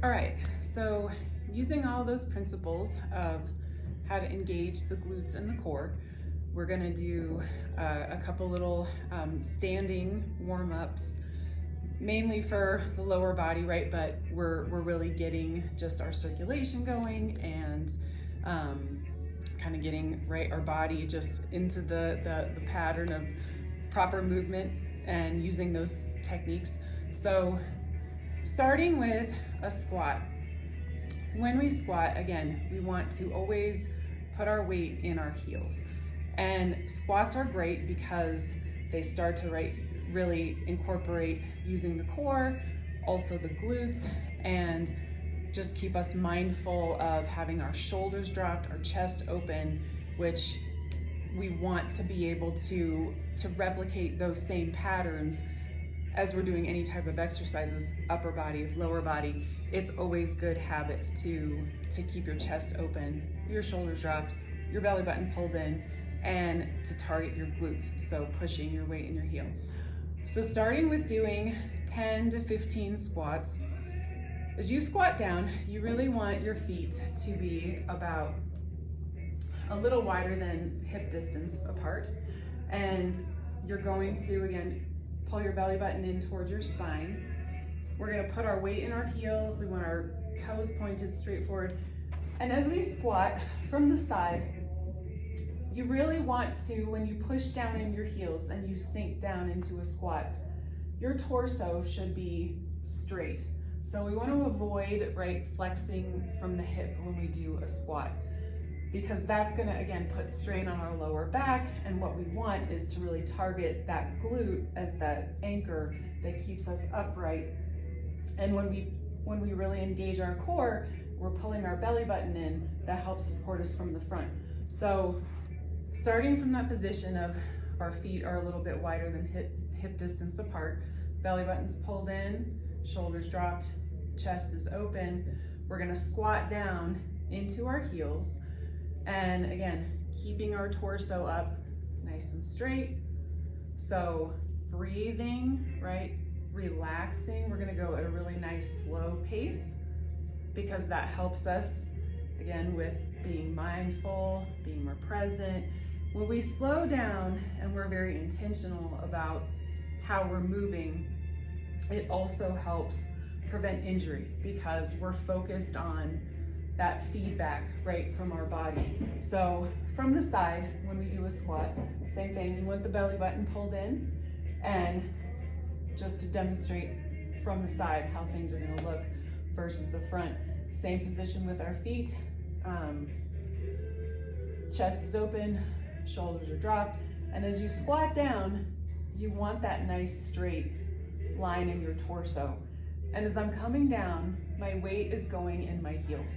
All right, so using all those principles of how to engage the glutes and the core, we're gonna do a couple little standing warm-ups, mainly for the lower body, right? But we're really getting just our circulation going and kind of getting our body just into the pattern of proper movement and using those techniques. So starting with a squat. When we squat, again, we want to always put our weight in our heels. And squats are great because they start to really incorporate using the core, also the glutes, and just keep us mindful of having our shoulders dropped, our chest open, which we want to be able to replicate those same patterns as we're doing any type of exercises, upper body, lower body. It's always good habit to keep your chest open, your shoulders dropped, your belly button pulled in, and to target your glutes, so pushing your weight in your heel. So starting with doing 10 to 15 squats. As you squat down, you really want your feet to be about a little wider than hip distance apart. And you're going to, again, pull your belly button in towards your spine. We're gonna put our weight in our heels. We want our toes pointed straight forward. And as we squat from the side, you really want to, when you push down in your heels and you sink down into a squat, your torso should be straight. So we want to avoid, flexing from the hip when we do a squat, because that's gonna, again, put strain on our lower back, and what we want is to really target that glute as that anchor that keeps us upright. And when we really engage our core, we're pulling our belly button in, that helps support us from the front. So starting from that position of our feet are a little bit wider than hip distance apart, belly button's pulled in, shoulders dropped, chest is open, we're gonna squat down into our heels. And again, keeping our torso up nice and straight. So breathing, relaxing. We're gonna go at a really nice slow pace because that helps us, again, with being mindful, being more present. When we slow down and we're very intentional about how we're moving, it also helps prevent injury because we're focused on that feedback from our body. So from the side, when we do a squat, same thing, you want the belly button pulled in, and just to demonstrate from the side how things are gonna look versus the front. Same position with our feet, chest is open, shoulders are dropped, and as you squat down, you want that nice straight line in your torso. And as I'm coming down, my weight is going in my heels.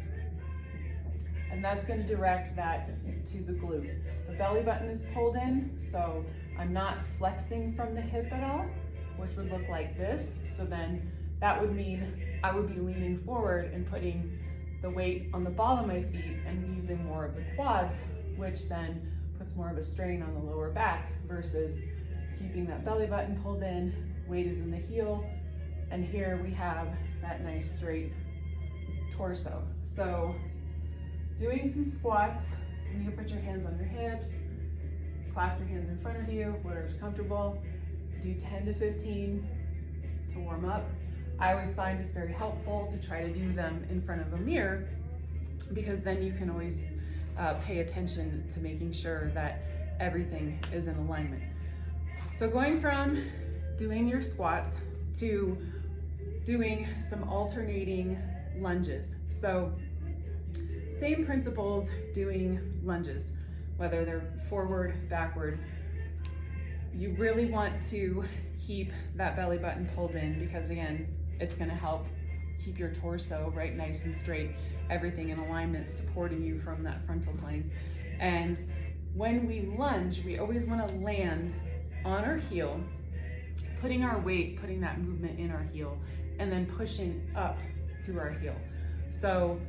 And that's going to direct that to the glute. The belly button is pulled in, so I'm not flexing from the hip at all, which would look like this. So then that would mean I would be leaning forward and putting the weight on the ball of my feet and using more of the quads, which then puts more of a strain on the lower back versus keeping that belly button pulled in, weight is in the heel, and here we have that nice straight torso. So doing some squats, and you can put your hands on your hips, clasp your hands in front of you, whatever's comfortable. Do 10 to 15 to warm up. I always find it's very helpful to try to do them in front of a mirror because then you can always pay attention to making sure that everything is in alignment. So going from doing your squats to doing some alternating lunges. So same principles doing lunges, whether they're forward, backward. You really want to keep that belly button pulled in because, again, it's going to help keep your torso nice and straight, everything in alignment, supporting you from that frontal plane. And when we lunge, we always want to land on our heel, putting our weight, putting that movement in our heel, and then pushing up through our heel. So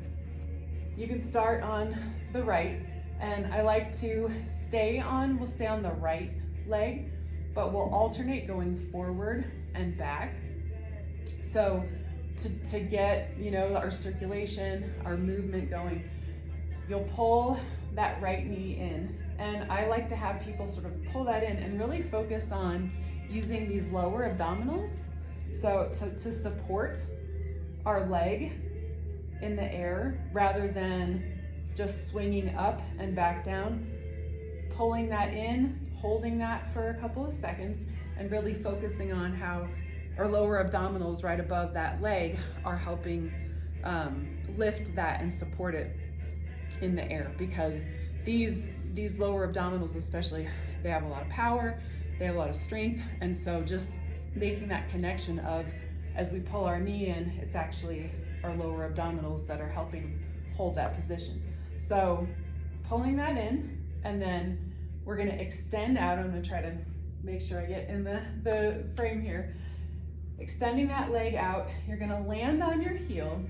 you can start on the right, and I like to we'll stay on the right leg, but we'll alternate going forward and back. So to get, you know, our circulation, our movement going, you'll pull that right knee in. And I like to have people sort of pull that in and really focus on using these lower abdominals. So to support our leg in the air rather than just swinging up and back down, pulling that in, holding that for a couple of seconds, and really focusing on how our lower abdominals right above that leg are helping lift that and support it in the air, because these lower abdominals especially, they have a lot of power, they have a lot of strength, and so just making that connection of, as we pull our knee in, it's actually our lower abdominals that are helping hold that position. So pulling that in, and then we're gonna extend out. I'm gonna try to make sure I get in the frame here. Extending that leg out, you're gonna land on your heel,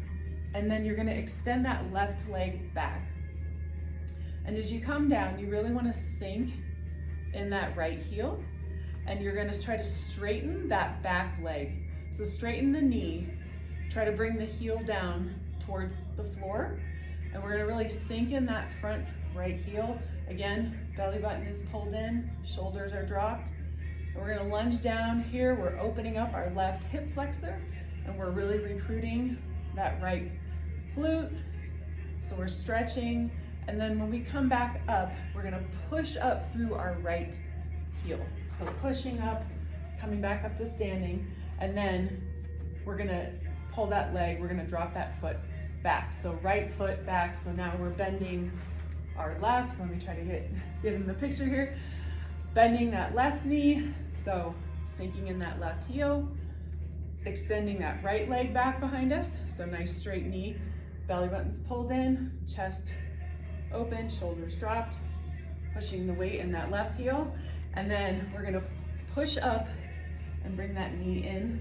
and then you're gonna extend that left leg back. And as you come down, you really wanna sink in that right heel, and you're gonna try to straighten that back leg. So straighten the knee, try to bring the heel down towards the floor, and we're gonna really sink in that front right heel. Again, belly button is pulled in, shoulders are dropped. And we're gonna lunge down here. We're opening up our left hip flexor, and we're really recruiting that right glute. So we're stretching, and then when we come back up, we're gonna push up through our right heel. So pushing up, coming back up to standing, and then we're gonna pull that leg, we're gonna drop that foot back. So right foot back, so now we're bending our left. Let me try to get in the picture here. Bending that left knee, so sinking in that left heel, extending that right leg back behind us, so nice straight knee, belly button's pulled in, chest open, shoulders dropped, pushing the weight in that left heel, and then we're gonna push up and bring that knee in.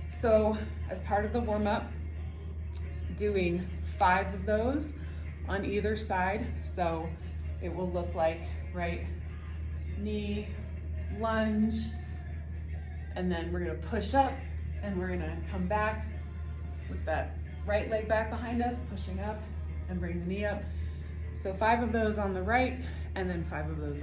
So as part of the warm-up, doing 5 of those on either side, so it will look like right knee, lunge, and then we're gonna push up, and we're gonna come back with that right leg back behind us, pushing up and bring the knee up. So 5 of those on the right, and then 5 of those